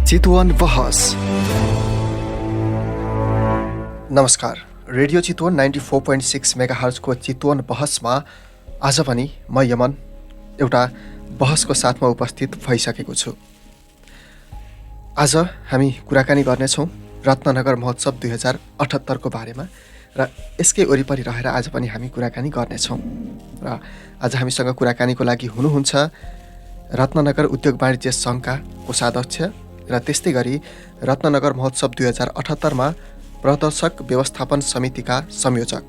चितवन बहस। नमस्कार, रेडियो चितवन 94.6 मेगाहर्जको चितवन बहसमा आज पनि म यमन एउटा बहसको साथमा उपस्थित भइसकेको छु। आज हामी कुराकानी गर्नेछौँ रत्ननगर महोत्सव 2078 को बारेमा र यसकै वरिपरि रहेर आज पनि हामी कुराकानी गर्नेछौँ। र आज हामीसँग कुराकानीको लागि हुनुहुन्छ रत्ननगर उद्योग वाणिज्य सङ्घका कोषाध्यक्ष र त्यस्तै गरी रत्ननगर महोत्सव 2078 मा प्रदर्शक व्यवस्थापन समितिका संयोजक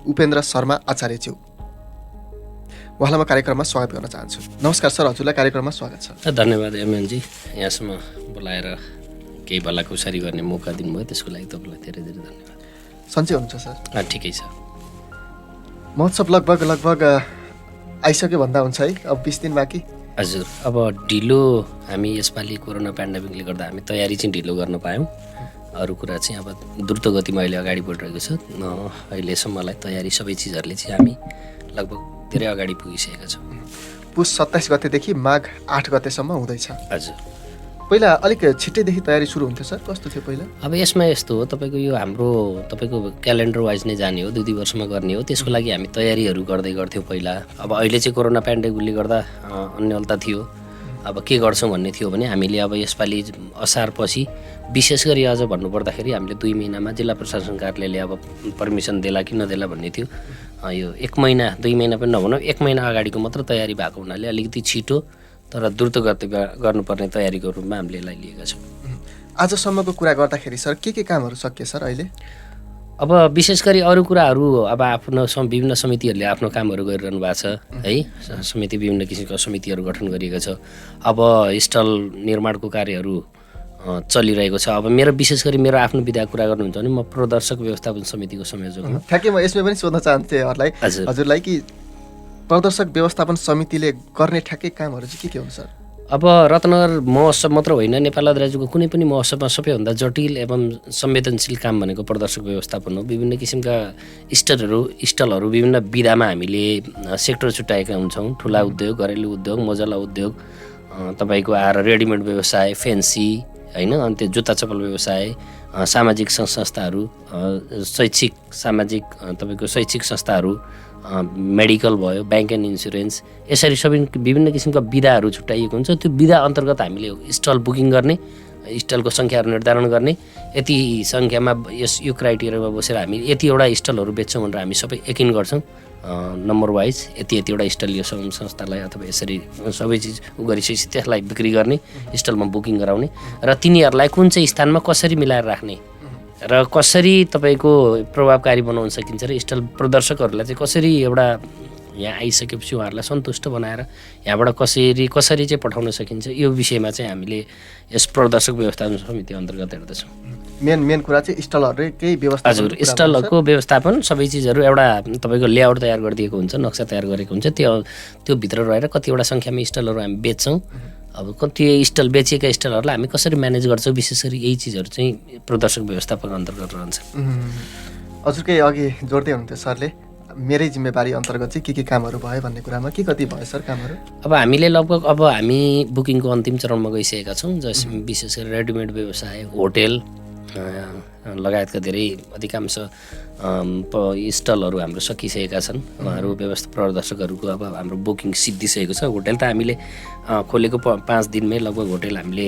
उपेन्द्र शर्मा आचार्यज्यू। उहाँलाई म कार्यक्रममा स्वागत गर्न चाहन्छु। नमस्कार सर, हजुरलाई कार्यक्रममा स्वागत छ। धन्यवाद एमएनजी, यहाँसम्म बोलाएर केही भलाकुसारी गर्ने मौका दिनुभयो, त्यसको लागि तपाईँलाई धेरै धेरै धन्यवाद। सन्चै हुनुहुन्छ सर? ठिकै छ। महोत्सव लगभग आइसक्यो भन्दा हुन्छ है, अब 20 दिन बाँकी। हजुर, अब ढिलो हामी यसपालि कोरोना पेन्डेमिकले गर्दा हामी तयारी चाहिँ ढिलो गर्न पायौँ। अरू कुरा चाहिँ अब द्रुत गतिमा अहिले अगाडि बढिरहेको छ। अहिलेसम्मलाई तयारी सबै चिजहरूले चाहिँ हामी लगभग धेरै अगाडि पुगिसकेका छौँ। पुस 27 गतेदेखि माघ 8 गतेसम्म हुँदैछ। हजुर, पहिला अलिक छिट्टैदेखि तयारी सुरु हुन्थ्यो सर, कस्तो थियो पहिला? अब यसमा यस्तो हो, तपाईँको यो हाम्रो तपाईँको क्यालेन्डर वाइज नै जाने हो, 2 वर्षमा गर्ने हो। त्यसको लागि हामी तयारीहरू गर्दै गर्थ्यौँ पहिला। अब अहिले चाहिँ कोरोना पेन्डेमिकले गर्दा अन्यलता थियो। अब के गर्छौँ भन्ने थियो भने हामीले अब यसपालि असारपछि विशेष गरी अझ भन्नुपर्दाखेरि हामीले 2 महिनामा जिल्ला प्रशासन कार्यालयले अब पर्मिसन देला कि नदेला भन्ने थियो। यो 1 महिना 2 महिना पनि नभनौँ, 1 महिना अगाडिको मात्र तयारी भएको हुनाले अलिकति छिटो तर द्रुत गतिमा गर्नुपर्ने तयारीको रूपमा हामीले यसलाई लिएका छौँ। आजसम्मको कुरा गर्दाखेरि सर के कामहरू सकिए सर अहिले? अब विशेष गरी अरू कुराहरू अब आफ्नो विभिन्न समितिहरूले आफ्नो कामहरू गरिरहनु भएको छ है। समिति विभिन्न किसिमका समितिहरू गठन गरिएको छ। अब स्टल निर्माणको कार्यहरू चलिरहेको छ। अब विशेष गरी मेरो आफ्नो विधा कुरा गर्नुहुन्छ भने म प्रदर्शक व्यवस्थापन समितिको संयोजक हुँ। ठ्याक्कै म यसमा पनि सोध्न चाहन्थेँ हजुरलाई कि प्रदर्शक व्यवस्थापन समितिले गर्ने ठ्याक्कै कामहरू चाहिँ के हुन्छ सर? अब रत्नगर महोत्सव मात्र होइन, नेपाल राज्यको कुनै पनि महोत्सवमा सबैभन्दा जटिल एवं संवेदनशील काम भनेको प्रदर्शक व्यवस्थापन हो। विभिन्न किसिमका स्टलहरू विभिन्न विधामा हामीले सेक्टर छुट्याएका हुन्छौँ। ठुला उद्योग, घरेलु उद्योग, मोजला उद्योग, तपाईँको आएर रेडिमेड व्यवसाय, फेन्सी होइन, अनि त्यो जुत्ता चप्पल व्यवसाय, सामाजिक संस्थाहरू, तपाईँको शैक्षिक संस्थाहरू, मेडिकल भयो, ब्याङ्क एन्ड इन्सुरेन्स, यसरी सबै विभिन्न किसिमका विधाहरू छुट्याइएको हुन्छ। त्यो विधा अन्तर्गत हामीले स्टल बुकिङ गर्ने, स्टलको सङ्ख्याहरू निर्धारण गर्ने, यति सङ्ख्यामा यो क्राइटेरियामा बसेर हामी यतिवटा स्टलहरू बेच्छौँ भनेर हामी सबै यकिन गर्छौँ। नम्बर वाइज यतिवटा स्टल यो संस्थालाई अथवा यसरी सबै चिज गरिसकेपछि त्यसलाई बिक्री गर्ने, स्टलमा बुकिङ गराउने र तिनीहरूलाई कुन चाहिँ स्थानमा कसरी मिलाएर राख्ने र कसरी तपाईँको प्रभावकारी बनाउन सकिन्छ र स्टल प्रदर्शकहरूलाई चाहिँ कसरी एउटा यहाँ आइसकेपछि उहाँहरूलाई सन्तुष्ट बनाएर यहाँबाट कसरी चाहिँ पठाउन सकिन्छ, यो विषयमा चाहिँ हामीले यस प्रदर्शक व्यवस्थापन समिति अन्तर्गत हेर्दछौँ। मेन कुरा चाहिँ स्टलहरूकै व्यवस्था। हजुर, स्टलहरूको व्यवस्थापन सबै चिजहरू एउटा तपाईँको लेआउट तयार गरिदिएको हुन्छ, नक्सा तयार गरेको हुन्छ। त्यो भित्र रहेर कतिवटा सङ्ख्यामा स्टलहरू हामी बेच्छौँ। अब कति स्टल बेचिएका स्टलहरूलाई हामी कसरी म्यानेज गर्छौँ, विशेष गरी यही चिजहरू चाहिँ प्रदर्शक व्यवस्थापन अन्तर्गत रहन्छ। हजुरकै अघि जोड्दै हुनुहुन्थ्यो सरले, मेरै जिम्मेवारी अन्तर्गत चाहिँ के कामहरू भयो भन्ने कुरामा के कति भयो सर कामहरू? अब हामीले लगभग अब हामी बुकिङको अन्तिम चरणमा गइसकेका छौँ। विशेष गरी रेडिमेड व्यवसाय, होटेल लगायतका धेरै अधिकांश स्टलहरू हाम्रो सकिसकेका छन्। उहाँहरू प्रदर्शकहरूको अब हाम्रो बुकिङ सिद्धिसकेको छ। होटेल त हामीले खोलेको 5 दिनमै लगभग होटेल हामीले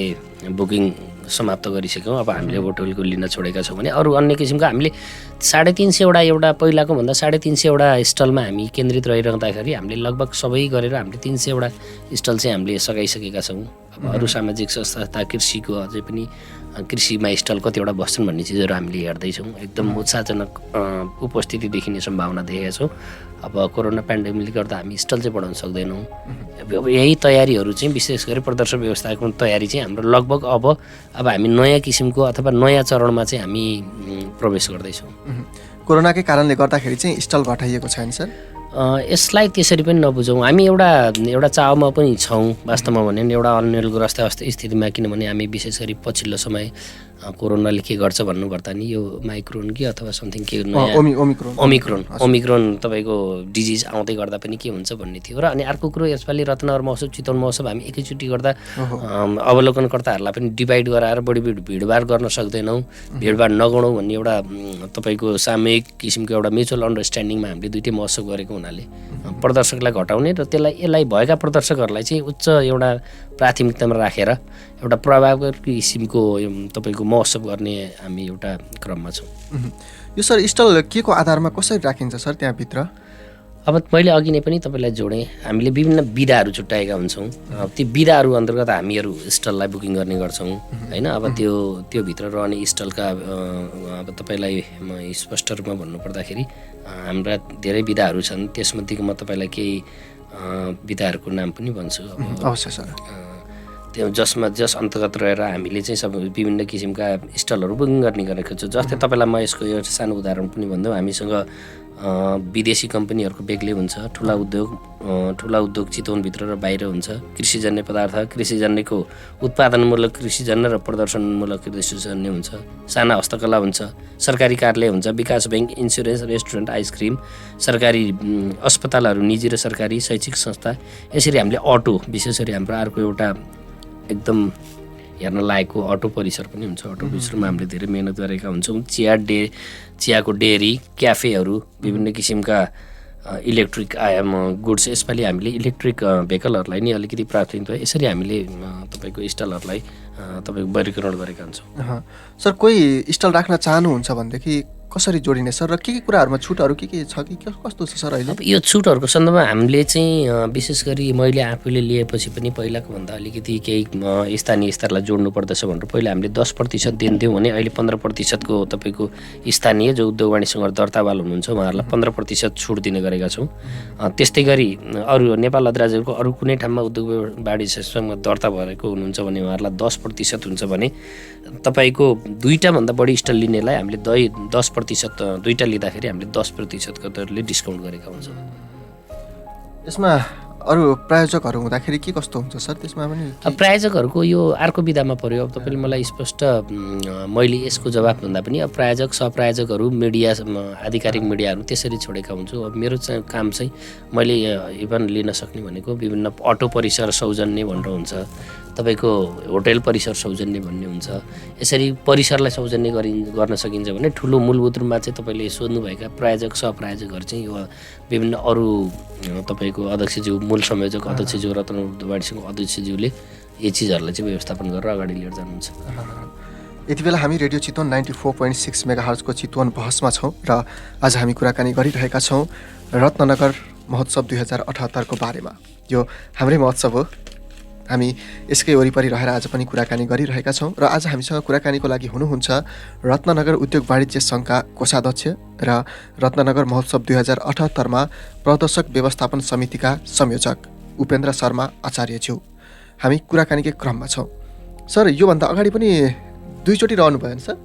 बुकिङ समाप्त गरिसक्यौँ। अब हामीले होटेलको लिन छोडेका छौँ भने अरू अन्य किसिमको हामीले 350 एउटा पहिलाको भन्दा 350 स्टलमा हामी केन्द्रित रहिरहँदाखेरि हामीले लगभग सबै गरेर हामीले 300 स्टल चाहिँ हामीले सघाइसकेका छौँ। अब अरू सामाजिक संस्था, कृषिको अझै पनि कृषिमा स्टल कतिवटा बस्छन् भन्ने चिजहरू हामीले हेर्दैछौँ। एकदम उत्साहजनक उपस्थिति देखिने सम्भावना देखेका छौँ। अब कोरोना पेन्डेमिकले गर्दा हामी स्टल चाहिँ बढाउन सक्दैनौँ। अब यही तयारीहरू चाहिँ विशेष गरी प्रदर्शक व्यवस्थाको तयारी चाहिँ हाम्रो लगभग अब हामी नयाँ किसिमको अथवा नयाँ चरणमा चाहिँ हामी प्रवेश गर्दैछौँ। कोरोनाकै कारणले गर्दाखेरि चाहिँ स्टल घटाइएको छैन सर? यसलाई त्यसरी पनि नबुझौँ। हामी एउटा चावमा पनि छौँ वास्तवमा भने एउटा अन्यलग्रस्त स्थितिमा, किनभने हामी विशेष गरी पछिल्लो समय कोरोनाले के गर्छ भन्नुपर्दा नि यो माइक्रोन कि अथवा समथिङ के नयाँ ओमिक्रोन तपाईँको डिजिज आउँदै गर्दा पनि के हुन्छ भन्ने थियो र अनि अर्को कुरो यसपालि रत्नगर महोत्सव चितवन महोत्सव हामी एकैचोटि गर्दा अवलोकनकर्ताहरूलाई पनि डिभाइड गराएर बढी भिडभाड गर्न सक्दैनौँ, भिडभाड नगरौँ भन्ने एउटा तपाईँको सामूहिक किसिमको एउटा म्युचुअल अन्डरस्ट्यान्डिङमा हामीले दुइटै महोत्सव गरेको हुनाले प्रदर्शकलाई घटाउने र यसलाई भएका प्रदर्शकहरूलाई चाहिँ उच्च एउटा प्राथमिकतामा राखेर एउटा प्रभावकारी किसिमको तपाईँको महोत्सव गर्ने हामी एउटा क्रममा छौँ। यो सर स्टल के को आधारमा कसरी राखिन्छ सर त्यहाँभित्र? अब मैले अघि नै पनि तपाईँलाई जोडेँ, हामीले विभिन्न विधाहरू छुट्याएका हुन्छौँ। ती विधाहरू अन्तर्गत हामीहरू स्टललाई बुकिङ गर्ने गर्छौँ होइन। अब त्योभित्र रहने स्टलका अब तपाईँलाई म स्पष्ट रूपमा भन्नुपर्दाखेरि हाम्रा धेरै विधाहरू छन्, त्यसमध्येको म तपाईँलाई केही विधाहरूको नाम पनि भन्छु। अवश्य सर। त्यो जस अन्तर्गत रहेर हामीले चाहिँ सब विभिन्न किसिमका स्टलहरू बुकिङ गर्ने गरेको छौँ। जस्तै तपाईँलाई म यसको एउटा सानो उदाहरण पनि भनिदिउँ, हामीसँग विदेशी कम्पनीहरूको बेग्लै हुन्छ, ठुला उद्योग चितवनभित्र र बाहिर हुन्छ, कृषिजन्य पदार्थ, कृषिजन्यको उत्पादनमूलक कृषिजन्य र प्रदर्शनमूलक कृषिजन्य हुन्छ, साना हस्तकला हुन्छ, सरकारी कार्यालय हुन्छ, विकास ब्याङ्क, इन्सुरेन्स, रेस्टुरेन्ट, आइसक्रिम, सरकारी अस्पतालहरू, निजी र सरकारी शैक्षिक संस्था। यसरी हामीले अटो, विशेष गरी हाम्रो अर्को एउटा एकदम हेर्न लायकको अटो परिसर पनि हुन्छ। अटो परिसरमा हामीले धेरै मेहनत गरेका हुन्छौँ। चियाको डेरी, क्याफेहरू, विभिन्न किसिमका इलेक्ट्रिक गुड्स, यसपालि हामीले इलेक्ट्रिक भेहिकलहरूलाई नि अलिकति प्राथमिकता यसरी हामीले तपाईँको स्टलहरूलाई तपाईँको वर्गीकरण गरेका हुन्छौँ। सर कोही स्टल राख्न चाहनुहुन्छ भनेदेखि कसरी जोडिने सर, र के कुराहरूमा छुटहरू के छ कि कस्तो छ सर अहिले? अब यो छुटहरूको सन्दर्भमा हामीले चाहिँ विशेष गरी मैले आफूले लिएपछि पनि पहिलाको भन्दा अलिकति केही स्थानीय स्तरलाई जोड्नु पर्दछ भनेर पहिला हामीले 10% दिन्थ्यौँ भने अहिले 15%को तपाईँको स्थानीय जो उद्योग वाणिज्यसँग दर्तावाल हुनुहुन्छ उहाँहरूलाई 15% छुट दिने गरेका छौँ। त्यस्तै गरी अरू नेपाल अधिराज्यको अरू कुनै ठाउँमा उद्योग वाणिज्यसँग दर्ता भएको हुनुहुन्छ भने उहाँहरूलाई 10% हुन्छ भने तपाईँको 2टाभन्दा बढी स्टल लिनेलाई हामीले 10% दुईवटा लिँदाखेरि हामीले 10%को दरले डिस्काउन्ट गरेका हुन्छौँ। यसमा अरू प्रायोजकहरू हुँदाखेरि के कस्तो हुन्छ सर? त्यसमा पनि प्रायोजकहरूको यो अर्को विधामा पर्यो। अब तपाईँले मलाई स्पष्ट मैले यसको जवाब भन्दा पनि अब प्रायोजक सहप्रायोजकहरू मिडिया आधिकारिक मिडियाहरू त्यसरी छोडेका हुन्छु। अब मेरो चाहिँ काम चाहिँ मैले इभन लिन सक्ने भनेको विभिन्न अटो परिसर सौजन्य भनेर हुन्छ, तपाईँको होटेल परिसर सौजन्य भन्ने हुन्छ। यसरी परिसरलाई सौजन्य गर्न सकिन्छ भने ठुलो मूलभूत रूपमा चाहिँ तपाईँले सोध्नुभएका प्रायोजक सहप्रायोजकहरू चाहिँ यो विभिन्न अरू तपाईँको अध्यक्षज्यू, मूल संयोजक अध्यक्षज्यू, रत्नगर वाणिज्यको अध्यक्षज्यूले यी चिजहरूलाई चाहिँ व्यवस्थापन गरेर अगाडि लिएर जानुहुन्छ। यति बेला हामी रेडियो चितवन 94.6 मेगाहर्जको चितवन बहसमा छौँ र आज हामी कुराकानी गरिरहेका छौँ रत्नगर महोत्सव 2078को बारेमा। यो हाम्रै महोत्सव हो, हामी यसकै वरिपरि रहेर आज पनि कुराकानी गरिरहेका छौँ र आज हामीसँग कुराकानीको लागि हुनुहुन्छ रत्नगर उद्योग वाणिज्य सङ्घका कोषाध्यक्ष र रत्नगर महोत्सव 2078मा प्रदर्शक व्यवस्थापन समितिका संयोजक उपेन्द्र शर्मा आचार्यज्यू। हामी कुराकानीकै क्रममा छौँ। सर योभन्दा अगाडि पनि दुईचोटि रहनु भयो नि सर?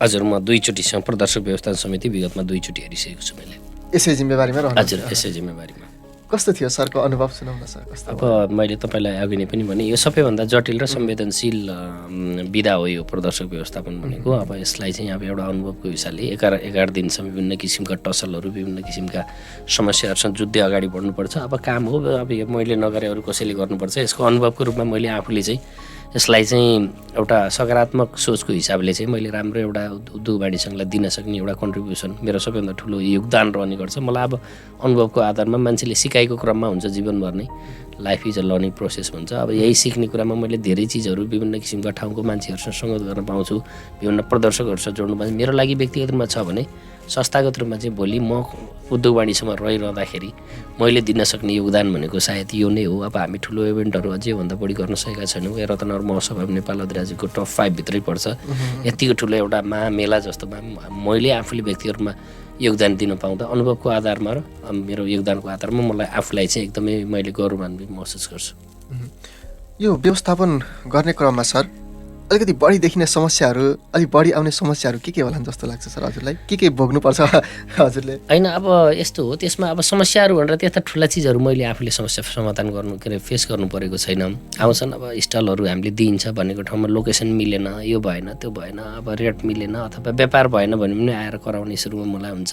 हजुर, म दुईचोटिसँग प्रदर्शक व्यवस्थापन समिति विगतमा 2चोटि हेरिसकेको छु मैले। यसै जिम्मेवारीमा रहनु? हजुर, यसै जिम्मेवारीमा। कस्तो थियो सरको अनुभव सुनाउन सर? अब मैले तपाईँलाई अघि नै पनि भने यो सबैभन्दा जटिल र संवेदनशील विधा हो यो प्रदर्शक व्यवस्थापन भनेको। अब यसलाई चाहिँ अब एउटा अनुभवको हिसाबले 11 दिनसम्म विभिन्न किसिमका टसलहरू, विभिन्न किसिमका समस्याहरूसँग जुझ्दै अगाडि बढ्नुपर्छ। अब काम हो, अब यो मैले नगरे अरू कसैले गर्नुपर्छ। यसको अनुभवको रूपमा मैले आफूले चाहिँ यसलाई चाहिँ एउटा सकारात्मक सोचको हिसाबले चाहिँ मैले राम्रो एउटा उद्योग वाणिज्यलाई दिन सक्ने एउटा कन्ट्रिब्युसन, मेरो सबैभन्दा ठुलो योगदान रहने गर्छ। मलाई अब अनुभवको आधारमा मान्छेले सिकाइको क्रममा हुन्छ, जीवनभर नै life is a learning process भन्छ। अब यही सिक्ने कुरामा मैले धेरै चिजहरू विभिन्न किसिमका ठाउँको मान्छेहरूसँग सङ्गत गर्न पाउँछु, विभिन्न प्रदर्शकहरूसँग जोड्नु पाउँछु। मेरो लागि व्यक्तिगत रूपमा छ भने संस्थागत रूपमा चाहिँ भोलि म उद्योग वाणिज्यमा रहिरहँदाखेरि मैले दिन सक्ने योगदान भनेको सायद यो नै हो। अब हामी ठुलो इभेन्टहरू अझै भन्दा बढी गर्न सकेका छैनौँ। रत्नगर महोत्सव अब नेपाल अधिराज्यको टप 5 भित्रै पर्छ। यतिको ठुलो एउटा महामेला जस्तोमा मैले आफूले व्यक्तिगत रूपमा योगदान दिन पाउँदा अनुभवको आधारमा र मेरो योगदानको आधारमा मलाई आफूलाई चाहिँ एकदमै मैले गौरवान्वित महसुस गर्छु। यो व्यवस्थापन गर्ने क्रममा सर अलिकति बढी देखिने समस्याहरू, अलिक बढी आउने समस्याहरू के होलान् जस्तो लाग्छ सर हजुरलाई? के भोग्नुपर्छ हजुरले? होइन, अब यस्तो हो, त्यसमा अब समस्याहरू भनेर त्यस्ता ठुला चिजहरू मैले आफूले समस्या समाधान गर्नु के अरे फेस गर्नु परेको छैन। आउँछन् अब स्टलहरू हामीले दिइन्छ भनेको ठाउँमा लोकेसन मिलेन, यो भएन त्यो भएन, अब रेट मिलेन अथवा व्यापार भएन भने पनि आएर कराउने सुरुमा मलाई हुन्छ।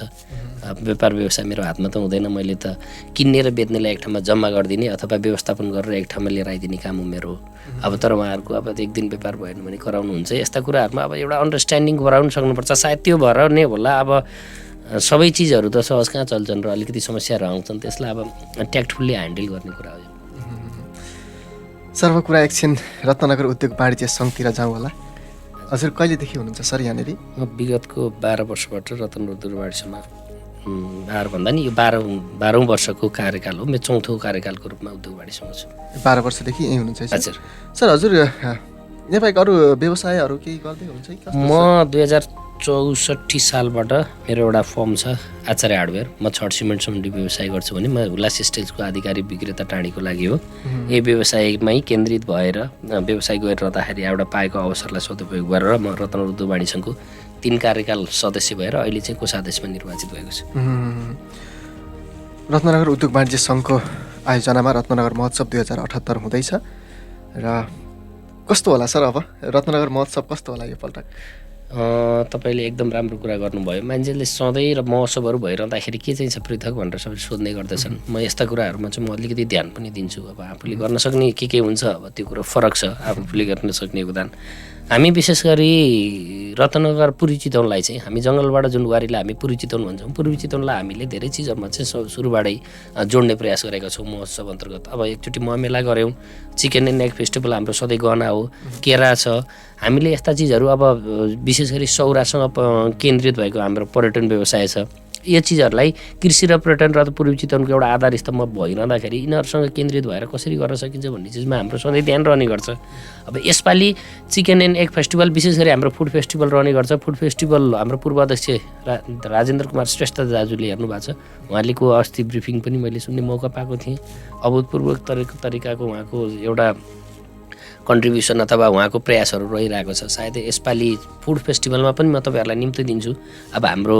व्यापार व्यवसाय मेरो हातमा त हुँदैन, मैले त किन्ने र बेच्नेलाई एक ठाउँमा जम्मा गरिदिने अथवा व्यवस्थापन गरेर एक ठाउँमा लिएर आइदिने काम हो मेरो। अब तर उहाँहरूको अब एक दिन व्यापार भएन भने कराउनुहुन्छ। यस्ता कुराहरूमा अब एउटा अन्डरस्ट्यान्डिङ गराउनु सक्नुपर्छ। सायद त्यो भएर नै होला अब सबै चिजहरू त सहज कहाँ चल्छन् र अलिकति समस्याहरू आउँछन्, त्यसलाई अब ट्याक्टफुल्ली ह्यान्डल गर्ने कुरा हो। सर्व कुरा एकछिन रत्नगर उद्योग वाणिज्य सङ्घतिर जाउँ होला। हजुर कहिलेदेखि हुनुहुन्छ सर यहाँनिर? म विगतको 12 वर्षबाट रत्नगर उद्योग वाणिज्यमा 12 भन्दा नि यो 12औं वर्षको कार्यकाल हो। मेरो 4थो कार्यकालको रूपमा उद्योग वाणिज्यमा छु। 12 वर्षदेखि यहीँ हुनुहुन्छ है हजुर। सर हजुर नेपालको अरू व्यवसायहरू केही गर्दै हुनुहुन्छ कि? म 2064 सालबाट मेरो एउटा फर्म छ आचार्य हार्डवेयर। म छड सिमेन्ट सम्बन्धी व्यवसाय गर्छु भने म हुलास स्टेजको आधिकारिक विक्रेता टाढीको लागि हो। यही व्यवसायमै केन्द्रित भएर व्यवसाय गरिरहँदाखेरि एउटा पाएको अवसरलाई सदुपयोग गरेर म रत्नगर उद्योग वाणिज्य सङ्घको 3 कार्यकाल सदस्य भएर अहिले चाहिँ कोषाध्यक्षमा निर्वाचित भएको छु। रत्नगर उद्योग वाणिज्य सङ्घको आयोजनामा रत्नगर महोत्सव 2078 हुँदैछ र कस्तो होला सर? अब रत्नगर महोत्सव कस्तो होला योपल्ट? तपाईँले एकदम राम्रो कुरा गर्नुभयो। मान्छेले सधैँ र महोत्सवहरू भइरहँदाखेरि के चाहिँ छ पृथक भनेर सबै सोध्ने गर्दछन्। म यस्ता कुराहरूमा चाहिँ म अलिकति ध्यान पनि दिन्छु। अब आफूले गर्न सक्ने के हुन्छ, अब त्यो कुरो फरक छ आफूले गर्न सक्ने योगदान। हामी विशेष गरी रत्नगर पूर्वी चितवनलाई चाहिँ हामी जङ्गलबाट जुन वारीलाई हामी पूर्वी चितवन भन्छौँ, पूर्वी चितवनलाई हामीले धेरै चिजहरूमा चाहिँ सुरुबाटै जोड्ने प्रयास गरेका छौँ महोत्सव अन्तर्गत। अब एकचोटि मेला गऱ्यौँ, चिकन एन्ड एग फेस्टिभल हाम्रो सधैँ गहना हो, केरा छ। हामीले यस्ता चिजहरू अब विशेष गरी सौरासँग केन्द्रित भएको हाम्रो पर्यटन व्यवसाय छ। यो चिजहरूलाई कृषि र पर्यटन र पूर्वी चितवनको एउटा आधार स्तम्भ भइरहँदाखेरि यिनीहरूसँग केन्द्रित भएर कसरी गर्न सकिन्छ भन्ने चिजमा हाम्रो सधैँ ध्यान रहने गर्छ। अब यसपालि चिकन एन्ड एग फेस्टिभल विशेष गरी हाम्रो फुड फेस्टिभल रहने गर्छ। फुड फेस्टिभल हाम्रो पूर्व अध्यक्ष राजेन्द्र कुमार श्रेष्ठ दाजुले हेर्नु भएको छ। उहाँलेको अस्ति ब्रिफिङ पनि मैले सुन्ने मौका पाएको थिएँ। अभूतपूर्व तरिकाको उहाँको एउटा कन्ट्रिब्युसन अथवा उहाँको प्रयासहरू रहिरहेको छ। सायद यसपालि फुड फेस्टिभलमा पनि म तपाईँहरूलाई निम्ति दिन्छु। अब हाम्रो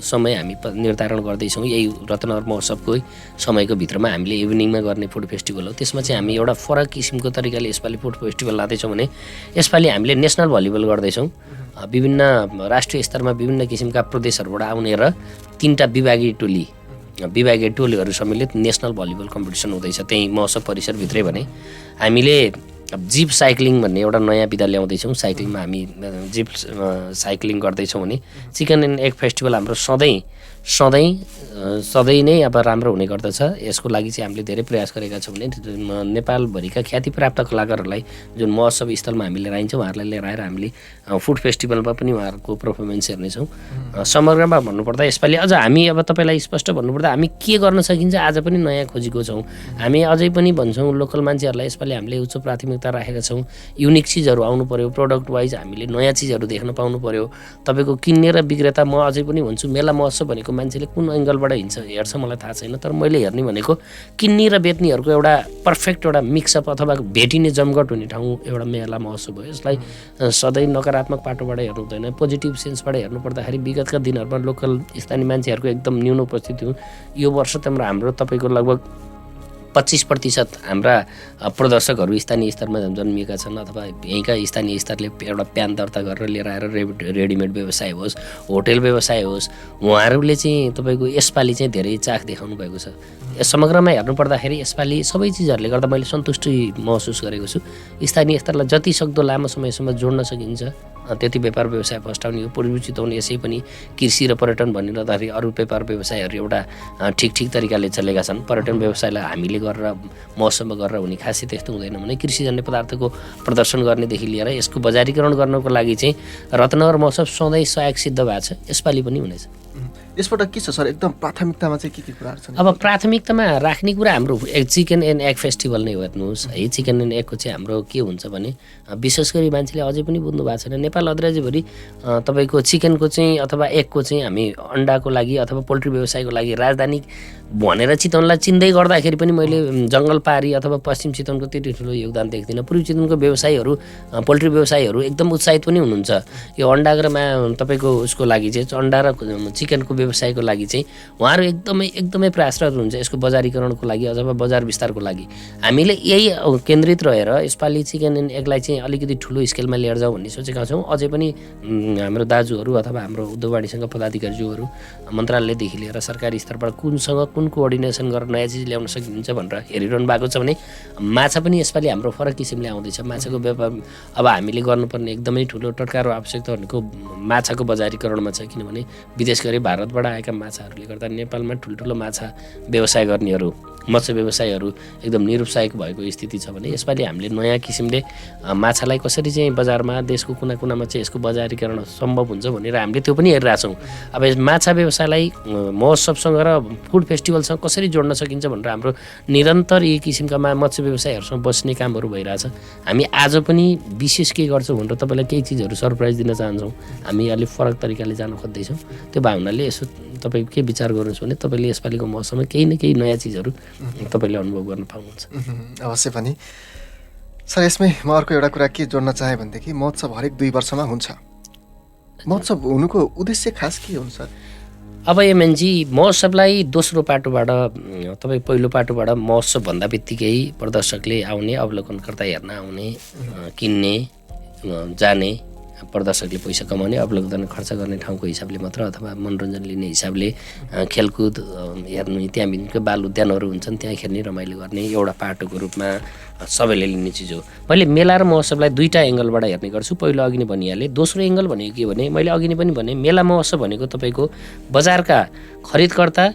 समय हामी निर्धारण गर्दैछौँ यही रत्नगर महोत्सवकै समयको भित्रमा हामीले इभिनिङमा गर्ने फुड फेस्टिभल हो। त्यसमा चाहिँ हामी एउटा फरक किसिमको तरिकाले यसपालि फुड फेस्टिभल लाँदैछौँ भने यसपालि हामीले नेसनल भलिबल गर्दैछौँ। विभिन्न राष्ट्रिय स्तरमा विभिन्न किसिमका प्रदेशहरूबाट आउने र 3टा विभागीय टोलीहरू सम्मिलित नेसनल भलिबल कम्पिटिसन हुँदैछ त्यही महोत्सव परिसरभित्रै। भने हामीले जिप साइक्लिङ भन्ने एउटा नयाँ विधा ल्याउँदैछौँ। साइक्लिङमा हामी जिप साइक्लिङ गर्दैछौँ भने चिकन एन्ड एग फेस्टिभल हाम्रो सधैँ नै अब राम्रो हुने गर्दछ। यसको लागि चाहिँ हामीले धेरै प्रयास गरेका छौँ भने नेपालभरिका ख्यातिप्राप्त कलाकारहरूलाई जुन महोत्सव स्थलमा हामीले लिएर आइन्छौँ उहाँहरूलाई लिएर आएर हामीले फुड फेस्टिभलमा पनि उहाँहरूको पर्फर्मेन्स हेर्नेछौँ। समग्रमा भन्नुपर्दा यसपालि अझ हामी अब तपाईँलाई स्पष्ट भन्नुपर्दा हामी के गर्न सकिन्छ आज पनि नयाँ खोजेको छौँ। हामी अझै पनि भन्छौँ लोकल मान्छेहरूलाई यसपालि हामीले उच्च प्राथमिकता राखेका छौँ। युनिक चिजहरू आउनु पऱ्यो, प्रोडक्ट वाइज हामीले नयाँ चिजहरू देख्न पाउनु पऱ्यो। तपाईँको किन्ने र विक्रेता म अझै पनि भन्छु मेला महोत्सव भनेको मान्छेले कुन एङ्गलबाट हेर्छ मलाई थाहा छैन, तर मैले हेर्ने भनेको किन्ने र बेच्नेहरूको एउटा पर्फेक्ट एउटा मिक्सअप अथवा भेटिने जमघट हुने ठाउँ एउटा मेला महोत्सव हो। यसलाई सधैँ नकारात्मक पाटोबाट हेर्नु हुँदैन, पोजिटिभ सेन्सबाट हेर्नु पर्दाखेरि विगतका दिनहरूमा लोकल स्थानीय मान्छेहरूको एकदम न्यून उपस्थिति हो। यो वर्ष हाम्रो तपाईँको लगभग 25% हाम्रा प्रदर्शकहरू स्थानीय स्तरमा जन्मिएका छन् अथवा यहीँका स्थानीय स्तरले एउटा प्यान दर्ता गरेर लिएर आएर रेडिमेड व्यवसाय होस्, होटेल व्यवसाय होस्, उहाँहरूले चाहिँ तपाईँको यसपालि चाहिँ धेरै चाख देखाउनु भएको छ। समग्रमा हेर्नु पर्दाखेरि यसपालि सबै चिजहरूले गर्दा मैले सन्तुष्टि महसुस गरेको छु। स्थानीय स्तरलाई जति सक्दो लामो समयसम्म जोड्न सकिन्छ त्यति व्यापार व्यवसाय फस्टाउने हो। पूर्वी चितवन यसै पनि कृषि र पर्यटन भनिरहँदाखेरि अरू व्यापार व्यवसायहरू एउटा ठिक तरिकाले चलेका छन्। पर्यटन व्यवसायलाई हामीले गरेर मौसममा गरेर हुने खासै त्यस्तो हुँदैन भने कृषिजन्य पदार्थको प्रदर्शन गर्नेदेखि लिएर यसको बजारीकरण गर्नको लागि चाहिँ रत्नगर महोत्सव सधैँ सहायक सिद्ध भएको छ। यसपालि पनि हुनेछ। यसबाट के छ सर एकदम प्राथमिकतामा चाहिँ के कुराहरू छन्? अब प्राथमिकतामा राख्ने कुरा हाम्रो चिकन एन्ड एग फेस्टिभल नै हेर्नुहोस् है। चिकन एन्ड एगको चाहिँ हाम्रो के हुन्छ भने विशेष गरी मान्छेले अझै पनि बुझ्नु भएको छैन, नेपाल अधिराज्यभरि तपाईँको चिकनको चाहिँ अथवा एगको चाहिँ हामी अन्डाको लागि अथवा पोल्ट्री व्यवसायको लागि राजधानी भनेर चितवनलाई चिन्दै गर्दाखेरि पनि मैले जङ्गल पारी अथवा पश्चिम चितवनको त्यति ठुलो योगदान देख्दिनँ। पूर्वी चितवनको व्यवसायीहरू पोल्ट्री व्यवसायीहरू एकदम उत्साहित पनि हुनुहुन्छ यो अन्डा र तपाईँको उसको लागि चाहिँ अन्डा र चिकनको व्यवसायको लागि चाहिँ उहाँहरू एकदमै प्रयासरत हुनुहुन्छ यसको बजारीकरणको लागि अथवा बजार विस्तारको लागि। हामीले यही केन्द्रित रहेर यसपालि चिकन एन्ड एगलाई चाहिँ अलिकति ठुलो स्केलमा लिएर जाउँ भन्ने सोचेका छौँ। अझै पनि हाम्रो दाजुहरू अथवा हाम्रो उद्योग वाणिज्यका पदाधिकारीज्यूहरू मन्त्रालयदेखि लिएर सरकारी स्तरबाट कुनसँग कुन कोअर्डिनेसन गरेर नयाँ चिज ल्याउन सकिन्छ भनेर हेरिरहनु भएको छ भने माछा पनि यसपालि हाम्रो फरक किसिमले आउँदैछ। माछाको व्यापार अब हामीले गर्नुपर्ने एकदमै ठुलो टटकारो आवश्यकता भनेको माछाको बजारीकरणमा छ, किनभने विदेश गरी भारतबाट आएका माछाहरूले गर्दा नेपालमा ठुल्ठुलो माछा व्यवसाय गर्नेहरू मत्स्य व्यवसायीहरू एकदम निरुत्साहित भएको स्थिति छ भने यसपालि हामीले नयाँ किसिमले माछालाई कसरी चाहिँ बजारमा देशको कुना कुनामा चाहिँ यसको बजारीकरण सम्भव हुन्छ भनेर हामीले त्यो पनि हेरिरहेछौँ। अब यस माछा व्यवसायलाई महोत्सवसँग र फुड फेस्टिभलसँग कसरी जोड्न सकिन्छ भनेर हाम्रो निरन्तर यी किसिमका मत्स्य व्यवसायहरूसँग बस्ने कामहरू भइरहेछ। हामी आज पनि विशेष के गर्छौँ भनेर तपाईँलाई केही चिजहरू सरप्राइज दिन चाहन्छौँ। हामी अलिक फरक तरिकाले जान खोज्दैछौँ। त्यो भावनाले यसो तपाईँ के विचार गर्नुहुन्छ भने तपाईँले यसपालिको मौसममा केही न केही नयाँ चिजहरू तपाईँले अनुभव गर्न पाउनुहुन्छ। अवश्य पनि सर। यसमै म अर्को एउटा कुरा के जोड्न चाहेँ भनेदेखि महोत्सव हरेक 2 वर्षमा हुन्छ। महोत्सव हुनुको उद्देश्य खास के हुन्छ? अब एमएनजी महोत्सवलाई दोस्रो पाटोबाट तपाईँ पहिलो पाटोबाट महोत्सव भन्दा बित्तिकै प्रदर्शकले आउने, अवलोकनकर्ता हेर्न आउने, किन्ने, जाने, प्रदर्शकले पैसा कमाउने, अवलोकन खर्च गर्ने ठाउँको हिसाबले मात्र अथवा मनोरञ्जन लिने हिसाबले खेलकुद हेर्नु, त्यहाँ भित्रको बाल उद्यानहरू हुन्छन् त्यहाँ खेल्ने रमाइलो गर्ने एउटा पाटोको रूपमा सबैले लिने चिज हो। मैले मेला र महोत्सवलाई दुईवटा एङ्गलबाट हेर्ने गर्छु। पहिलो अघि नै भनिहालेँ। दोस्रो एङ्गल भनेको के भने मैले अघि नै पनि भने मेला महोत्सव भनेको तपाईँको बजारका खरिदकर्ता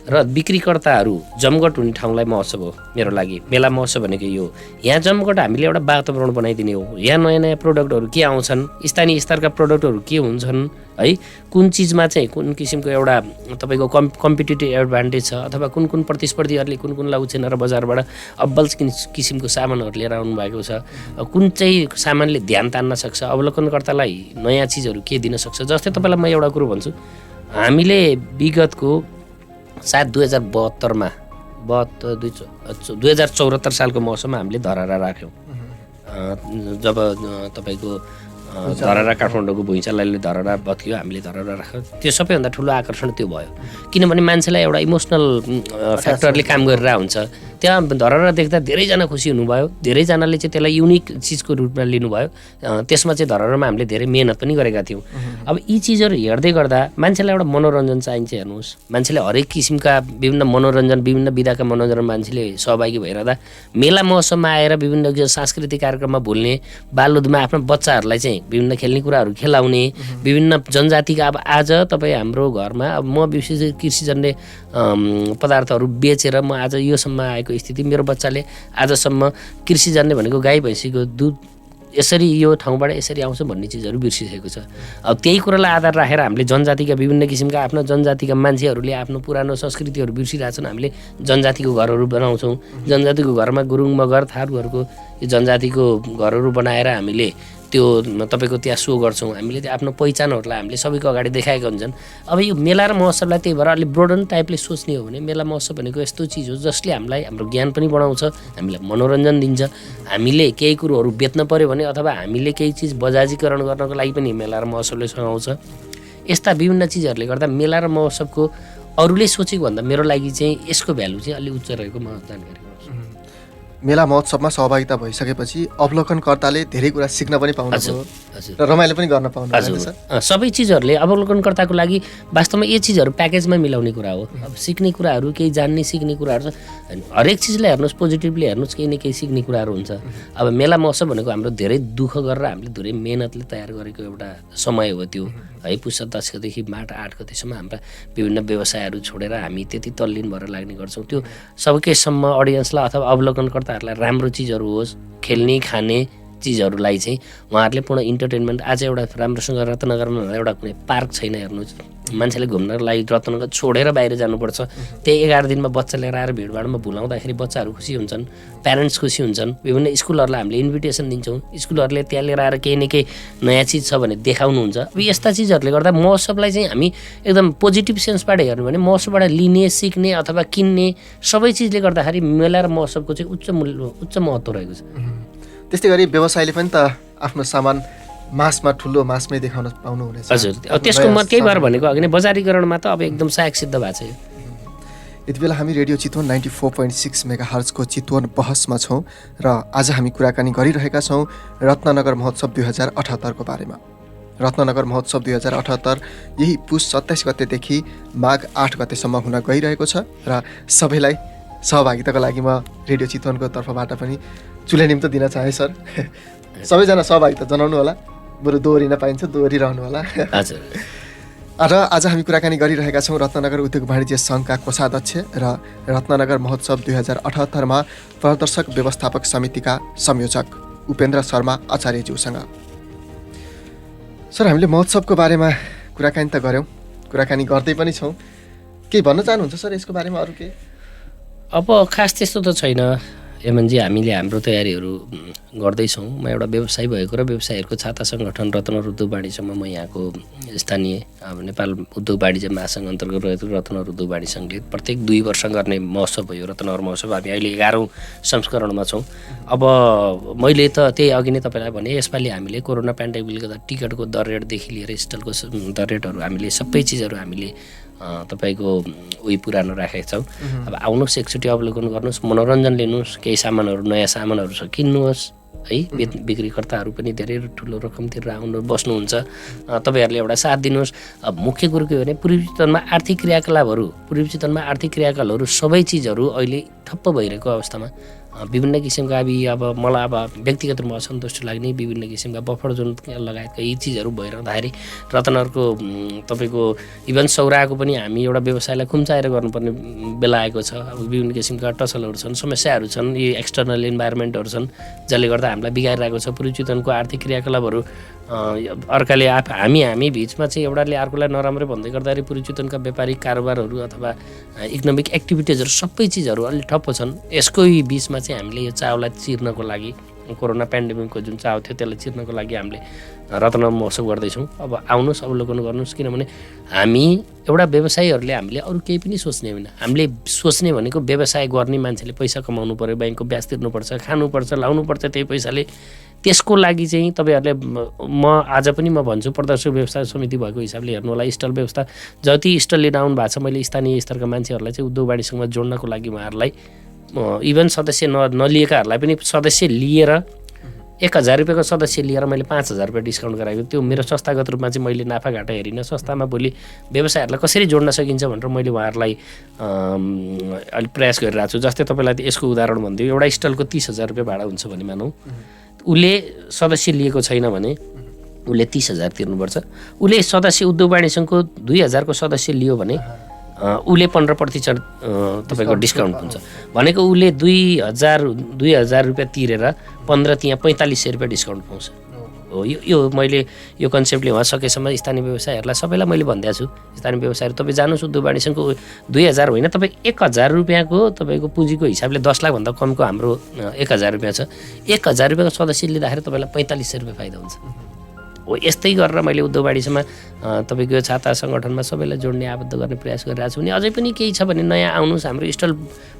र बिक्रीकर्ताहरू जमघट हुने ठाउँलाई महोत्सव हो मेरो लागि। मेला महोत्सव भनेको यो यहाँ जमघट हामीले एउटा वातावरण बनाइदिने हो। यहाँ नयाँ नयाँ प्रोडक्टहरू के आउँछन्, स्थानीय स्तरका प्रोडक्टहरू के हुन्छन् है, कुन चिजमा चाहिँ कुन किसिमको एउटा तपाईँको कम्पिटिटिभ एडभान्टेज छ अथवा कुन कुन प्रतिस्पर्धीहरूले कुन कुनलाई उछिनेर बजारबाट अब्बल किसिमको सामानहरू लिएर आउनुभएको छ, कुन चाहिँ सामानले ध्यान तान्न सक्छ, अवलोकनकर्तालाई नयाँ चिजहरू के दिन सक्छ। जस्तै तपाईँलाई म एउटा कुरो भन्छु, हामीले विगतको सायद 2072मा 2074 सालको मौसममा हामीले धरहरा राख्यौँ। जब तपाईँको धरहरा काठमाडौँको भुइँचालोले धरहरा बत्कियो, हामीले धरहरा राख्यौँ। त्यो सबैभन्दा ठुलो आकर्षण त्यो भयो, किनभने मान्छेलाई एउटा इमोसनल फ्याक्टरले काम गरेर हुन्छ। त्यहाँ धरहरा देख्दा धेरैजना खुसी हुनुभयो, धेरैजनाले चाहिँ त्यसलाई युनिक चिजको रूपमा लिनुभयो। त्यसमा चाहिँ धरहरामा हामीले धेरै मेहनत पनि गरेका थियौँ। अब यी चिजहरू हेर्दै गर्दा मान्छेलाई एउटा मनोरञ्जन चाहिन्छ। हेर्नुहोस्, मान्छेले हरेक किसिमका विभिन्न मनोरञ्जन, विभिन्न विधाका मनोरञ्जन मान्छेले सहभागी भइरहँदा मेला महोत्सवमा आएर विभिन्न सांस्कृतिक कार्यक्रममा भुल्ने, बालुदमा आफ्नो बच्चाहरूलाई चाहिँ विभिन्न खेल्ने कुराहरू खेलाउने, विभिन्न जनजातिका अब आज तपाईँ हाम्रो घरमा अब म विशेष कृषिजन्य पदार्थहरू बेचेर म आज योसम्म आएको स्थिति, मेरो बच्चाले आजसम्म कृषिजन्य भनेको गाई भैँसीको दुध यसरी यो ठाउँबाट यसरी आउँछ भन्ने चिजहरू बिर्सिसकेको छ। अब त्यही कुरालाई आधार राखेर हामीले जनजातिका विभिन्न किसिमका आफ्नो जनजातिका मान्छेहरूले आफ्नो पुरानो संस्कृतिहरू बिर्सिरहेछन्। हामीले जनजातिको घरहरू बनाउँछौँ। जनजातिको घरमा गुरुङ मगर थारूहरूको यो जनजातिको घरहरू बनाएर हामीले त्यो तपाईँको त्यहाँ सो गर्छौँ। हामीले त्यो आफ्नो पहिचानहरूलाई हामीले सबैको अगाडि देखाएका हुन्छन्। अब यो मेला र महोत्सवलाई त्यही भएर अलिक ब्रोडन टाइपले सोच्ने हो भने मेला महोत्सव भनेको यस्तो चिज हो जसले हामीलाई हाम्रो ज्ञान पनि बढाउँछ, हामीलाई मनोरञ्जन दिन्छ। हामीले केही कुरोहरू बेच्न पऱ्यो भने अथवा हामीले केही चिज बजाजीकरण गर्नको लागि पनि मेला र महोत्सवले सघाउँछ। यस्ता विभिन्न चिजहरूले गर्दा मेला र महोत्सवको अरूले सोचेको भन्दा मेरो लागि चाहिँ यसको भ्यालु चाहिँ अलिक उच्च रहेको म जानकारी पाउँछु। मेला महोत्सवमा सहभागिता भइसकेपछि अवलोकनकर्ताले धेरै कुरा सिक्न पनि पाउनुभयो र रमाइलो पनि गर्न पाउनुभयो सर। सबै चिजहरूले अवलोकनकर्ताको लागि वास्तवमा यो चिजहरू प्याकेजमा मिलाउने कुरा हो। अब सिक्ने कुराहरू, केही जान्ने सिक्ने कुराहरू छ। हरेक चिजलाई हेर्नुहोस्, पोजिटिभली हेर्नुहोस्, केही न केही सिक्ने कुराहरू हुन्छ। अब मेला महोत्सव भनेको हाम्रो धेरै दुःख गरेर हामीले धेरै मेहनतले तयार गरेको एउटा समय हो त्यो है। पुष 10 गतेदेखि मार्च 8 गतेसम्म हाम्रा विभिन्न व्यवसायहरू छोडेर हामी त्यति तल्लीन भएर लाग्ने गर्छौँ। त्यो सबैसम्म अडियन्सलाई अथवा अवलोकनकर्ताहरूलाई राम्रो चिजहरू होस्, खेल्ने खाने, नयाँ चिजहरू होस्, त्यो चिजहरूलाई चिजहरूलाई चाहिँ उहाँहरूले पूर्ण इन्टरटेनमेन्ट आज एउटा राम्रोसँग रत्नगरमा एउटा कुनै पार्क छैन हेर्नुहोस् मान्छेले घुम्नलाई रत्नगर छोडेर बाहिर जानुपर्छ त्यही 11 दिनमा बच्चा लिएर आएर भिडभाडमा भुलाउँदाखेरि बच्चाहरू खुसी हुन्छन् प्यारेन्ट्स खुसी हुन्छन् विभिन्न स्कुलहरूलाई हामीले इन्भिटेसन दिन्छौँ स्कुलहरूले त्यहाँ लिएर आएर केही न केही नयाँ चिज छ भने देखाउनुहुन्छ अब यस्ता चिजहरूले गर्दा महोत्सवलाई चाहिँ हामी एकदम पोजिटिभ सेन्सबाट हेर्नु भने महोत्सवबाट लिने सिक्ने अथवा किन्ने सबै चिजले गर्दाखेरि मेला र महोत्सवको चाहिँ उच्च महत्त्व रहेको छ त्यस्तै गरी व्यवसायले पनि त आफ्नो सामान मासमा ठुलो मासमै देखाउन पाउनुहुनेछ हजुर त्यसको म केही भएर भनेको अघि नै बजारीकरणमा त अब एकदम सहायक सिद्ध भएको छ यो यति बेला हामी रेडियो चितवन 94.6 मेगाहर्जको चितवन बहसमा छौँ र आज हामी कुराकानी गरिरहेका छौँ रत्ननगर महोत्सव 2078 को बारेमा रत्ननगर महोत्सव 2078 यही पुस 27 गतेदेखि माघ 8 गतेसम्म हुन गइरहेको छ र सबैलाई सहभागिताको लागि म रेडियो चितवनको तर्फबाट पनि चुलेनिम त दिन चाहे सर सबैजना सहभागिता जनाउनु होला बरु दोहोरिन पाइन्छ दोहोरिरहनु होला हजुर र आज हामी कुराकानी गरिरहेका छौँ रत्ननगर उद्योग वाणिज्य सङ्घका कोषाध्यक्ष र रत्ननगर महोत्सव 2078 मा प्रदर्शक व्यवस्थापक समितिका संयोजक उपेन्द्र शर्मा आचार्यज्यूसँग सर हामीले महोत्सवको बारेमा कुराकानी त गऱ्यौँ कुराकानी गर्दै पनि छौँ केही भन्न चाहनुहुन्छ सर यसको बारेमा अरू केही अब खास त्यस्तो त छैन एमएनजी हामीले हाम्रो तयारीहरू गर्दैछौँ म एउटा व्यवसायी भएको र व्यवसायीहरूको छाता सङ्गठन रत्नगर उद्योग वाणिज्यमा म यहाँको स्थानीय नेपाल उद्योग वाणिज्य महासङ्घ अन्तर्गत रहेको रत्नगर उद्योग वाणिज्य सङ्घले प्रत्येक 2 वर्ष गर्ने महोत्सव भयो रत्नगर महोत्सव हामी अहिले 11औं संस्करणमा छौँ अब मैले त त्यही अघि नै तपाईँलाई भने यसपालि हामीले कोरोना पेन्डेमिकले गर्दा टिकटको दर रेटदेखि लिएर स्टलको दर रेटहरू हामीले सबै चिजहरू हामीले तपाईँको उही पुरानो राखेका छौँ अब आउनुहोस् एकचोटि अवलोकन गर्नुहोस् मनोरञ्जन लिनुहोस् केही सामानहरू नयाँ सामानहरू छ किन्नुहोस् है बिक्रीकर्ताहरू पनि धेरै ठुलो रकम तिरेर आउनु बस्नुहुन्छ तपाईँहरूले एउटा साथ दिनुहोस् अब मुख्य कुरो के हो भने पूर्वी चितवनमा आर्थिक क्रियाकलापहरू सबै चिजहरू अहिले ठप्प भइरहेको अवस्थामा विभिन्न किसिमका अब मलाई अब व्यक्तिगत रूपमा असन्तुष्ट लाग्ने विभिन्न किसिमका बफर जोन लगायतका यी चिजहरू भइरहँदाखेरि रत्नगरको तपाईँको इभन सौराको पनि हामी एउटा व्यवसायलाई खुम्चाएर गर्नुपर्ने बेला आएको छ अब विभिन्न किसिमका टसलहरू छन् समस्याहरू छन् यी एक्सटर्नल इन्भाइरोमेन्टहरू छन् जसले गर्दा हामीलाई बिगारिरहेको छ पूर्वी चितवनको आर्थिक क्रियाकलापहरू अर्काले हामी बिचमा चाहिँ एउटाले अर्कोलाई नराम्रो भन्दै गर्दाखेरि पूर्वी चितवनका व्यापारिक कारोबारहरू अथवा इकोनोमिक एक्टिभिटिजहरू सबै चिजहरू अलि ठप्प छन् यसकै बिचमा चाहिँ हामीले यो चावलाई चिर्नको लागि कोरोना पेन्डेमिकको जुन चाव थियो त्यसलाई चिर्नको लागि हामीले रत्नगर महोत्सव गर्दैछौँ अब आउनुहोस् अवलोकन गर्नुहोस् किनभने हामी एउटा व्यवसायीहरूले हामीले अरू केही पनि सोच्ने होइन हामीले सोच्ने भनेको व्यवसाय गर्ने मान्छेले पैसा कमाउनु पऱ्यो ब्याङ्कको ब्याज तिर्नुपर्छ खानुपर्छ लाउनुपर्छ त्यही पैसाले त्यसको लागि चाहिँ तपाईँहरूले आज पनि म भन्छु प्रदर्शक व्यवसाय समिति भएको हिसाबले हेर्नु होला स्टल व्यवस्था जति स्टल लिन आउनु भएको छ मैले स्थानीय स्तरका मान्छेहरूलाई चाहिँ उद्योग वाणिज्यसँग जोड्नको लागि उहाँहरूलाई इभन सदस्य नलिएकाहरूलाई पनि सदस्य लिएर 1000 रुपियाँको सदस्य लिएर मैले 5000 रुपियाँ डिस्काउन्ट गराएको त्यो मेरो संस्थागत रूपमा चाहिँ मैले नाफाघाटा हेरिनँ संस्थामा भोलि व्यवसायहरूलाई कसरी जोड्न सकिन्छ भनेर मैले उहाँहरूलाई अलिक प्रयास गरिरहेको छु जस्तै तपाईँलाई यसको उदाहरण भनिदियो एउटा स्टलको 30,000 रुपियाँ भाडा हुन्छ भने मानौँ उसले सदस्य लिएको छैन भने उसले 30,000 तिर्नुपर्छ उसले सदस्य उद्योग वाणिज्यको 2000 को सदस्य लियो भने उसले 15% तपाईँको डिस्काउन्ट हुन्छ भनेको उसले 2000 रुपियाँ तिरेर 15 त्यहाँ 4500 रुपियाँ डिस्काउन्ट पाउँछ हो यो मैले यो कन्सेप्टले उहाँ सकेसम्म स्थानीय व्यवसायहरूलाई सबैलाई मैले भनिदिएको छु स्थानीय व्यवसायहरू तपाईँ जानुहोस् उद्योग वाणिज्यको 2000 होइन तपाईँ 1000 रुपियाँको तपाईँको पुँजीको हिसाबले 10 लाखभन्दा कमको हाम्रो 1000 रुपियाँ छ 1000 रुपियाँको सदस्य लिँदाखेरि तपाईँलाई 4500 रुपियाँ फाइदा हुन्छ हो यस्तै गरेर मैले उद्योग वाणिज्यमा तपाईँको यो छाता सङ्गठनमा सबैलाई जोड्ने आबद्ध गर्ने प्रयास गरिरहेको छु भने अझै पनि केही छ भने नयाँ आउनुहोस् हाम्रो स्टल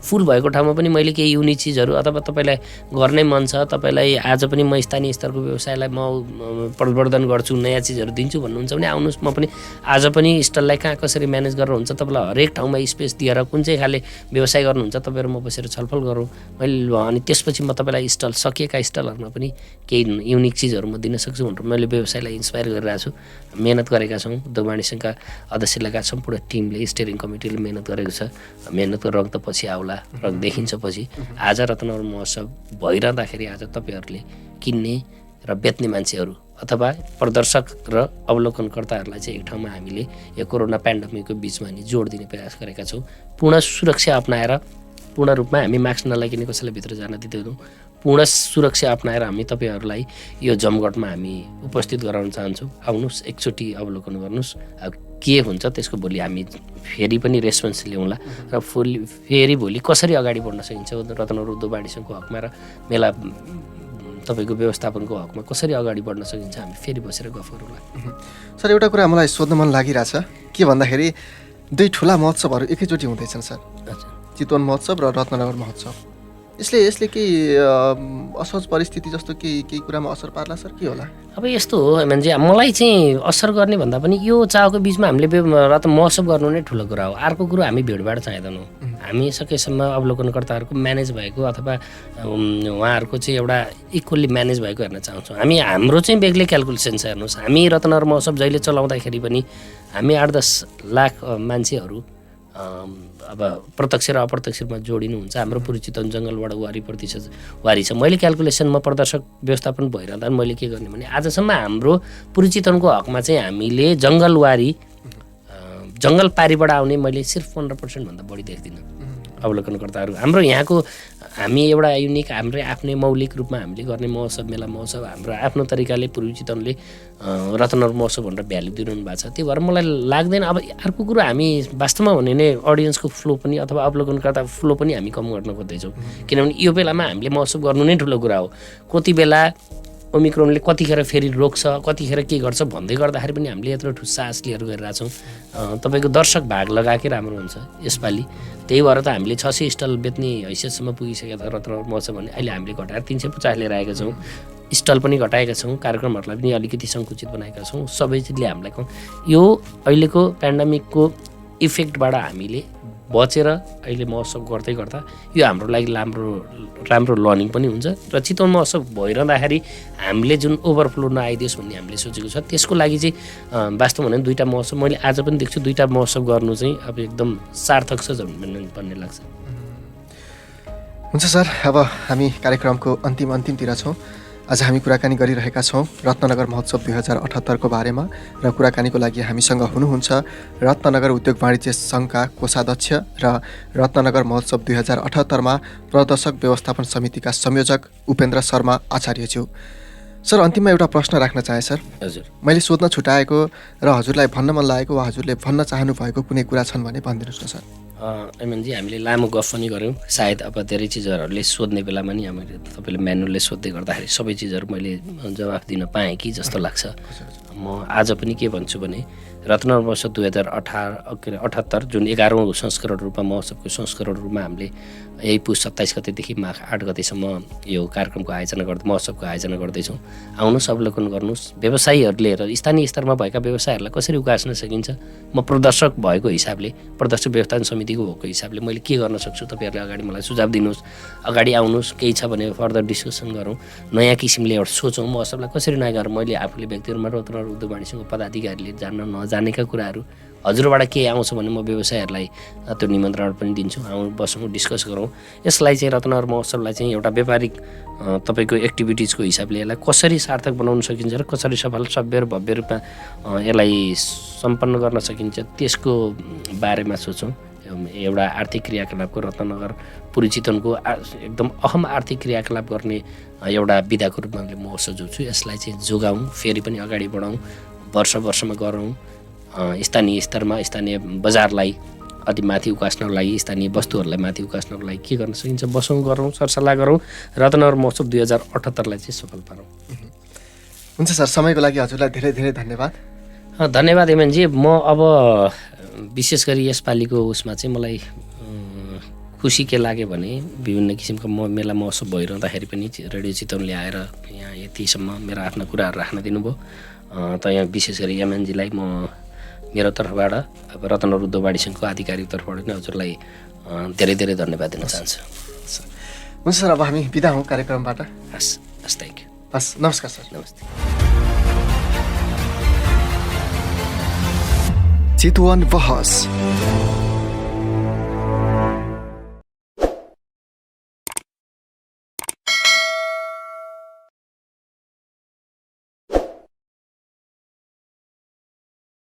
फुल भएको ठाउँमा पनि मैले केही युनिक चिजहरू अथवा तपाईँलाई गर्नै मन छ तपाईँलाई आज पनि म स्थानीय स्तरको व्यवसायलाई म प्रवर्धन गर्छु नयाँ चिजहरू दिन्छु भन्नुहुन्छ भने आउनुहोस् म पनि आज पनि स्टललाई कहाँ कसरी म्यानेज गरेर हुन्छ तपाईँलाई हरेक ठाउँमा स्पेस दिएर कुन चाहिँ खाले व्यवसाय गर्नुहुन्छ तपाईँहरू म बसेर छलफल गरौँ मैले अनि त्यसपछि म तपाईँलाई स्टल सकिएका स्टलहरूमा पनि केही युनिक चिजहरू म दिन सक्छु भनेर मैले व्यवसायलाई इन्सपायर गरिरहेको छु मेहनत गरेका छौँ उद्योग वाणिज्यका अध्यक्ष लगायत सम्पूर्ण टिमले स्टियरिङ कमिटीले मेहनत गरेको छ मेहनतको रङ त पछि आउला रङ देखिन्छ पछि आज रत्नगर महोत्सव भइरहँदाखेरि आज तपाईँहरूले किन्ने र बेच्ने मान्छेहरू अथवा प्रदर्शक र अवलोकनकर्ताहरूलाई चाहिँ एक ठाउँमा हामीले यो कोरोना पेन्डेमिकको बिचमा नि जोड दिने प्रयास गरेका छौँ पूर्ण सुरक्षा अपनाएर पूर्ण रूपमा हामी मास्क नलागिकन कसैलाई भित्र जान दिँदैनौँ। पूर्ण सुरक्षा अपनाएर हामी तपाईँहरूलाई यो जमघटमा हामी उपस्थित गराउन चाहन्छौँ। आउनुहोस्, एकचोटि अवलोकन गर्नुहोस्। के हुन्छ त्यसको भोलि हामी फेरि पनि रेस्पोन्स ल्याउँला र फेरि भोलि कसरी अगाडि बढ्न सकिन्छ रत्नगर उद्योग वाणिज्य सङ्घको हकमा र मेला तपाईँको व्यवस्थापनको हकमा कसरी अगाडि बढ्न सकिन्छ हामी फेरि बसेर गफ गरौँला। सर, एउटा कुरा मलाई सोध्न मन लागिरहेछ, के भन्दाखेरि दुई ठुला महोत्सवहरू एकैचोटि हुँदैछन् सर, चितवन महोत्सव र रत्नगर महोत्सव। यसले केही असहज परिस्थिति जस्तो केही कुरामा असर पार्ला सर, के होला? अब यस्तो हो मान्छे, मलाई चाहिँ असर गर्ने भन्दा पनि यो चाहको बिचमा हामीले महोत्सव गर्नु नै ठुलो कुरा हो। अर्को कुरो हामी भिडभाड चाहँदैनौँ। हामी सकेसम्म अवलोकनकर्ताहरूको म्यानेज भएको अथवा उहाँहरूको चाहिँ एउटा इक्वल्ली म्यानेज भएको हेर्न चाहन्छौँ। हाम्रो चाहिँ बेग्लै क्यालकुलेसन छ। हेर्नुहोस्, हामी रत्नगर महोत्सव जहिले चलाउँदाखेरि पनि हामी 8-10 लाख मान्छेहरू अब प्रत्यक्ष र अप्रत्यक्ष रूपमा जोडिनुहुन्छ। हाम्रो पुरुचितवन जङ्गलबाट वारी छ। मैले क्यालकुलेसनमा प्रदर्शक व्यवस्थापन भइरहँदा मैले के गर्ने भने आजसम्म हाम्रो पुरुचितवनको हकमा चाहिँ हामीले जङ्गल पारीबाट आउने मैले सिर्फ 15% भन्दा बढी देख्दिनँ अवलोकनकर्ताहरू। हाम्रो यहाँको हामी एउटा युनिक हाम्रै आफ्नै मौलिक रूपमा हामीले गर्ने महोत्सव, मेला महोत्सव हाम्रो आफ्नो तरिकाले पुरुचितवनले रत्नगर महोत्सव भनेर भ्यालु दिइरहनु भएको छ। त्यही भएर मलाई लाग्दैन। अब अर्को कुरो हामी वास्तवमा भने नै अडियन्सको फ्लो पनि अथवा अवलोकनकर्ता फ्लो पनि हामी कम गर्न खोज्दैछौँ। किनभने यो बेलामा हामीले महोत्सव गर्नु नै ठुलो कुरा हो। कति बेला ओमिक्रोनले कतिखेर फेरि रोक्छ, कतिखेर के गर्छ भन्दै गर्दाखेरि पनि हामीले यत्रो ठुस्सा आशलीहरू गरिरहेछौँ। तपाईँको दर्शक भाग लगाएकै राम्रो हुन्छ यसपालि। त्यही भएर त हामीले 600 स्टल बेच्ने हैसियतसम्म पुगिसकेका छ रत्नगर महोत्सव भने। अहिले हामीले घटाएर 350 लिएर आएका छौँ। स्टल पनि घटाएका छौँ, कार्यक्रमहरूलाई पनि अलिकति सङ्कुचित बनाएका छौँ। सबै चिजले हामीलाई यो अहिलेको पेन्डेमिकको इफेक्टबाट हामीले बचेर अहिले महोत्सव गर्दै गर्दा यो हाम्रो लागि राम्रो लर्निङ पनि हुन्छ। र चितवन महोत्सव भइरहँदाखेरि हामीले जुन ओभरफ्लो नआइदियोस् भन्ने हामीले सोचेको छ। त्यसको लागि चाहिँ वास्तवमा भने 2टा महोत्सव मैले आज पनि देख्छु। 2टा महोत्सव गर्नु चाहिँ अब एकदम सार्थक छ भन्ने लाग्छ। हुन्छ सर, अब हामी कार्यक्रमको अन्तिमतिर छौँ। आज हामी कुराकानी गरिरहेका छौँ रत्नगर महोत्सव 2078 को बारेमा र कुराकानीको लागि हामीसँग हुनुहुन्छ रत्नगर उद्योग वाणिज्य सङ्घका कोषाध्यक्ष र रत्नगर महोत्सव 2078 मा प्रदर्शक व्यवस्थापन समितिका संयोजक उपेन्द्र शर्मा आचार्यज्यू। सर, अन्तिममा एउटा प्रश्न राख्न चाहे सर। हजुर, मैले सोध्न छुटाएको र हजुरलाई भन्न मन लागेको वा हजुरले भन्न चाहनु भएको कुनै कुरा छन् भने भनिदिनुहोस् न सर। एमएनजी, हामीले लामो गफ पनि गऱ्यौँ। सायद अब धेरै चिजहरूले सोध्ने बेलामा नि हामीले तपाईँले म्यानुअलले सोध्दै गर्दाखेरि सबै चिजहरू मैले जवाफ दिन पाएँ कि जस्तो लाग्छ। म आज पनि के भन्छु भने रत्नगर महोत्सव 2078 जुन 11औं संस्करण रूपमा महोत्सवको संस्करण रूपमा हामीले यही पुस 27 गतेदेखि माघ 8 गतेसम्म यो कार्यक्रमको महोत्सवको आयोजना गर्दैछौँ। आउनुहोस्, अवलोकन गर्नुहोस्। व्यवसायीहरूले र स्थानीय स्तरमा भएका व्यवसायहरूलाई कसरी उकास्न सकिन्छ, म प्रदर्शक भएको हिसाबले, प्रदर्शक व्यवस्थापन समितिको भएको हिसाबले मैले के गर्न सक्छु, तपाईँहरूले अगाडि मलाई सुझाव दिनुहोस्। अगाडि आउनुहोस्, केही छ भने फर्दर डिस्कसन गरौँ, नयाँ किसिमले एउटा सोचौँ महोत्सवलाई कसरी नयाँ गरेर। मैले आफूले व्यक्तिगतमा रत्नगर उद्योग वाणिज्य सङ्घको पदाधिकारीले जान्न नजानेका कुराहरू हजुरबाट के आउँछ भने म व्यवसायहरूलाई त्यो निमन्त्रण पनि दिन्छु। बसौँ, डिस्कस गरौँ। यसलाई चाहिँ रत्नगर महोत्सवलाई चाहिँ एउटा व्यापारिक तपाईँको एक्टिभिटिजको हिसाबले यसलाई कसरी सार्थक बनाउन सकिन्छ र कसरी सभ्य र भव्य रूपमा यसलाई सम्पन्न गर्न सकिन्छ त्यसको बारेमा सोचौँ। एउटा आर्थिक क्रियाकलापको रत्नगर पुरुचितवनको एकदम अहम आर्थिक क्रियाकलाप गर्ने एउटा विधाको रूपमा मैले महोत्सव जोड्छु। यसलाई चाहिँ जोगाउँ, फेरि पनि अगाडि बढाउँ, वर्षमा गरौँ। स्थानीय स्तरमा स्थानीय बजारलाई अति माथि उकास्नको लागि, स्थानीय वस्तुहरूलाई माथि उकास्नको लागि के गर्न सकिन्छ बसौँ, गरौँ, सरसल्लाह गरौँ। रत्नगर महोत्सव 2078 लाई चाहिँ सफल पारौँ। हुन्छ सर, समयको लागि हजुरलाई धेरै धेरै धन्यवाद। धन्यवाद एमएनजी। म अब विशेष गरी यसपालिको उसमा चाहिँ मलाई खुसी के लाग्यो भने विभिन्न किसिमको मेला महोत्सव भइरहँदाखेरि पनि रेडियो चितवनले आएर यहाँ यतिसम्म मेरा आफ्ना कुराहरू राख्न दिनुभयो। त यहाँ विशेष गरी एमएनजीलाई म मेरो तर्फबाट अब रत्नगर उद्योग वाणिज्य सङ्घको आधिकारिक तर्फबाट नै हजुरलाई धेरै धेरै धन्यवाद दिन चाहन्छु। हुन्छ सर, अब हामी बिदा हौँ कार्यक्रमबाट। हस्, थ्याङ्क यू। हस्, नमस्कार सर। नमस्ते। चितवन बहस।